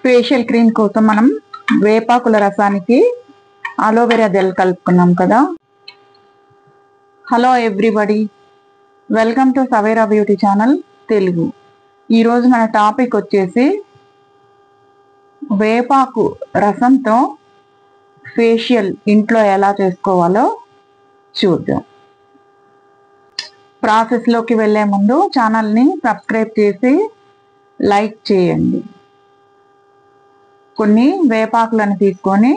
Facial cream కోసం మనం వేపాకుల రసానికి aloe vera gel కలుపుకున్నాం కదా. Hello everybody, welcome to Savera beauty channel Telugu. ఈరోజు మన టాపిక్ వచ్చేసి వేపాకు రసంతో ఫేషియల్ ఇంట్లో ఎలా చేసుకోవాలో చూద్దాం. ప్రాసెస్లోకి వెళ్ళే ముందు ఛానల్ని సబ్స్క్రైబ్ చేసి లైక్ చేయండి. కొన్ని వేపాకులను తీసుకొని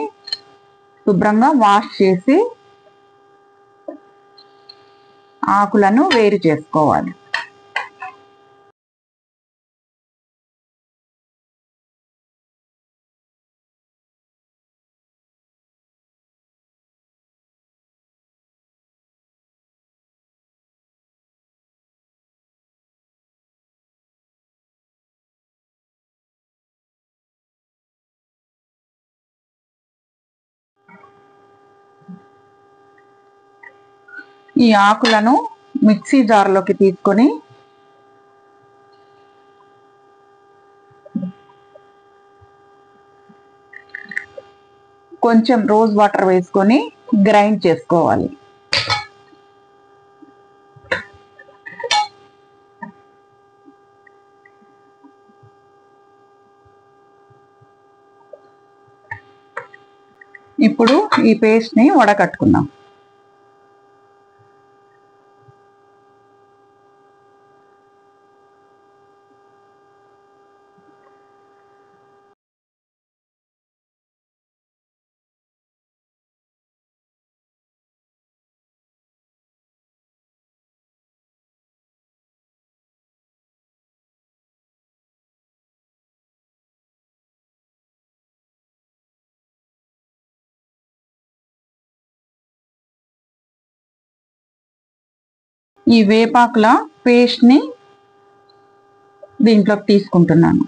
శుభ్రంగా వాష్ చేసి ఆకులను వేరు చేసుకోవాలి. ఈ ఆకులను మిక్సీ జార్లోకి తీసుకొని కొంచెం రోజ్ వాటర్ వేసుకొని గ్రైండ్ చేసుకోవాలి. ఇప్పుడు ఈ పేస్ట్ని వడకట్టుకుందాం. ఈ వేపాకుల పేస్ట్ని దీంట్లోకి తీసుకుంటున్నాను.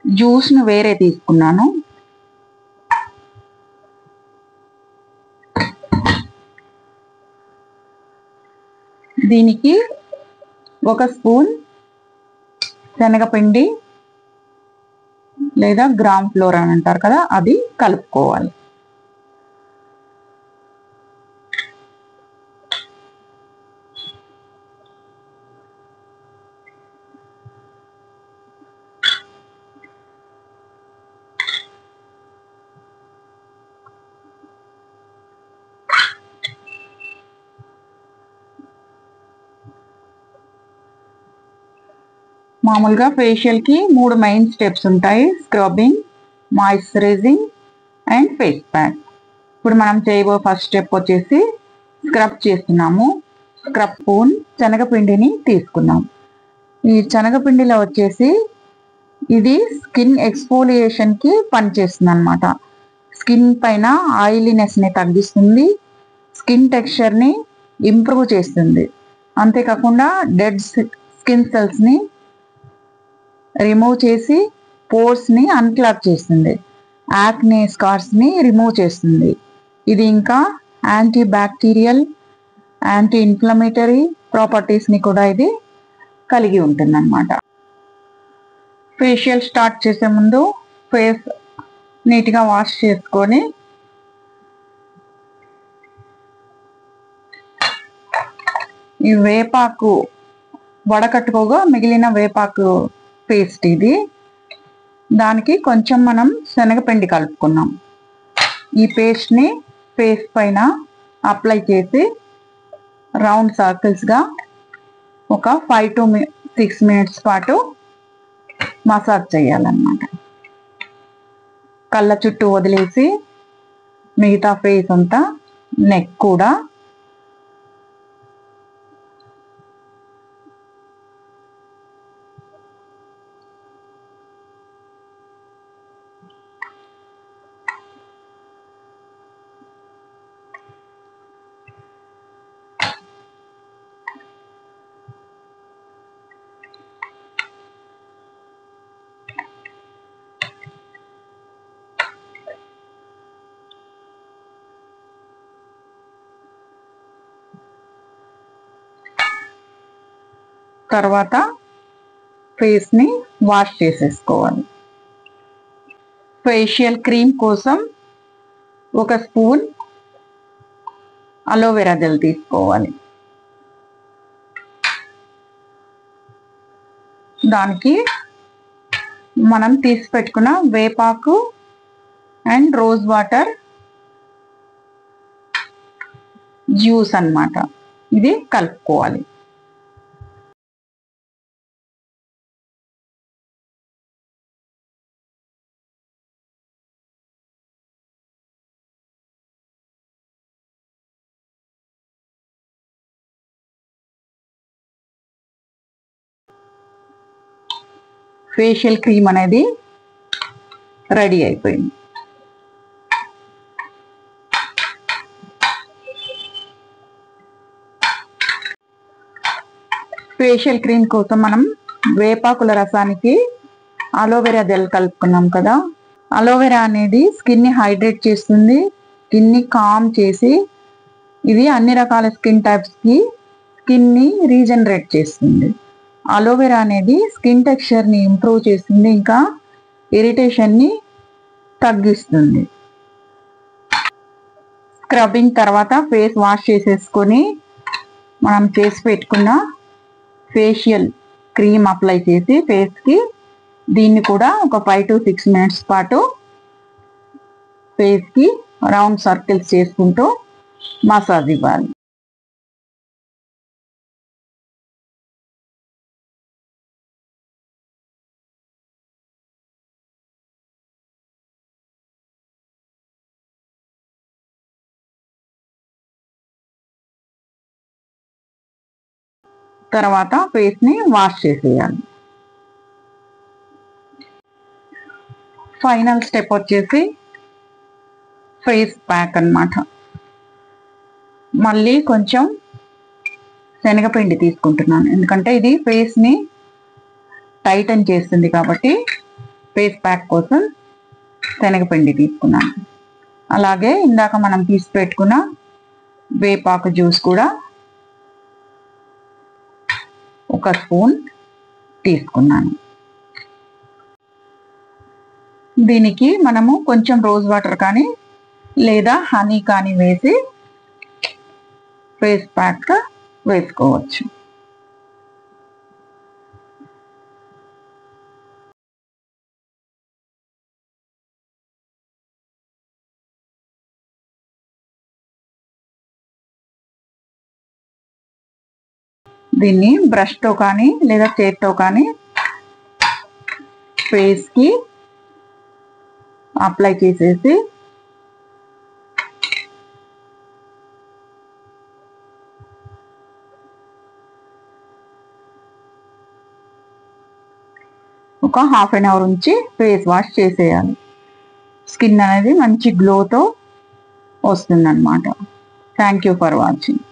జ్యూస్ను వేరే తీసుకున్నాను. దీనికి 1 స్పూన్ శనగపిండి లేదా గ్రామ్ ఫ్లోర్ అని అంటారు కదా, అది కలుపుకోవాలి. మామూలుగా ఫేషియల్కి 3 మెయిన్ స్టెప్స్ ఉంటాయి: scrubbing, moisturising and face pack. ఇప్పుడు మనం చేయబో ఫస్ట్ స్టెప్ వచ్చేసి స్క్రబ్ చేస్తున్నాము. స్క్రబ్ స్పూన్ శనగపిండిని తీసుకున్నాం. ఈ శనగపిండిలో వచ్చేసి ఇది స్కిన్ ఎక్స్ఫోలియేషన్కి పనిచేస్తుంది అన్నమాట. స్కిన్ పైన ఆయిలీనెస్ని తగ్గిస్తుంది, స్కిన్ టెక్స్చర్ని ఇంప్రూవ్ చేస్తుంది. అంతేకాకుండా డెడ్ స్కిన్ సెల్స్ని రిమూవ్ చేసి పోర్స్ని అన్క్లాగ్ చేస్తుంది, యాక్నే స్కార్స్ని రిమూవ్ చేస్తుంది. ఇది ఇంకా యాంటీ బ్యాక్టీరియల్, యాంటీ ఇన్ఫ్లమేటరీ ప్రాపర్టీస్ని కూడా ఇది కలిగి ఉంటుంది అన్నమాట. ఫేషియల్ స్టార్ట్ చేసే ముందు ఫేస్ నీట్గా వాష్ చేసుకొని ఈ వేపాకు వడకట్టుకోగా మిగిలిన వేపాకు పేస్ట్ ఇది, దానికి కొంచెం మనం శనగపిండి కలుపుకున్నాం. ఈ పేస్ట్ని ఫేస్ పైన అప్లై చేసి రౌండ్ సర్కిల్స్గా ఒక 5 to 6 మినిట్స్ పాటు మసాజ్ చేయాలన్నమాట. కళ్ళ చుట్టూ వదిలేసి మిగతా ఫేస్ అంతా, నెక్ కూడా తర్వాత ఫేస్ని వాష్ చేసేసుకోవాలి. ఫేషియల్ క్రీమ్ కోసం 1 స్పూన్ అలోవెరా జెల్ తీసుకోవాలి. దానికి మనం తీసి పెట్టుకున్న వేపాకు అండ్ రోజ్ వాటర్ జ్యూస్ అన్నమాట, ఇది కలుపుకోవాలి. ఫేషియల్ క్రీమ్ అనేది రెడీ అయిపోయింది. ఫేషియల్ క్రీమ్ కోసం మనం వేపాకుల రసానికి అలోవెరా జెల్ కలుపుకున్నాం కదా. అలోవెరా అనేది స్కిన్ని హైడ్రేట్ చేస్తుంది, స్కిన్ని కామ్ చేసి ఇది అన్ని రకాల స్కిన్ టైప్స్కి స్కిన్ని రీజనరేట్ చేస్తుంది. అలోవెరా అనేది స్కిన్ టెక్స్చర్ని ఇంప్రూవ్ చేస్తుంది, ఇంకా ఇరిటేషన్ని తగ్గిస్తుంది. స్క్రబ్బింగ్ తర్వాత ఫేస్ వాష్ చేసేసుకొని మనం చేసి పెట్టుకున్న ఫేషియల్ క్రీమ్ అప్లై చేసి ఫేస్కి దీన్ని కూడా ఒక 5 to 6 minutes పాటు ఫేస్కి రౌండ్ సర్కిల్స్ చేసుకుంటూ మసాజ్ ఇవ్వాలి. తర్వాత ఫేస్ని వాష్ చేసేయాలి. ఫైనల్ స్టెప్ వచ్చేసి ఫేస్ ప్యాక్ అన్నమాట. మళ్ళీ కొంచెం శనగపిండి తీసుకుంటున్నాను, ఎందుకంటే ఇది ఫేస్ని టైటన్ చేస్తుంది కాబట్టి ఫేస్ ప్యాక్ కోసం శనగపిండి తీసుకున్నాను. అలాగే ఇందాక మనం తీసి పెట్టుకున్న వేపాకు జ్యూస్ కూడా 1 స్పూన్ తీసుకున్నాను. దీనికి మనము కొంచెం రోజ్ వాటర్ కానీ లేదా హనీ కానీ వేసి ఫేస్ ప్యాక్ వేసుకోవచ్చు. దీన్ని బ్రష్తో కానీ లేదా చేత్తో కానీ ఫేస్కి అప్లై చేసేసి ఒక ½ an hour ఉంచి ఫేస్ వాష్ చేసేయాలి. స్కిన్ అనేది మంచి గ్లోతో వస్తుందన్నమాట. Thank you for watching.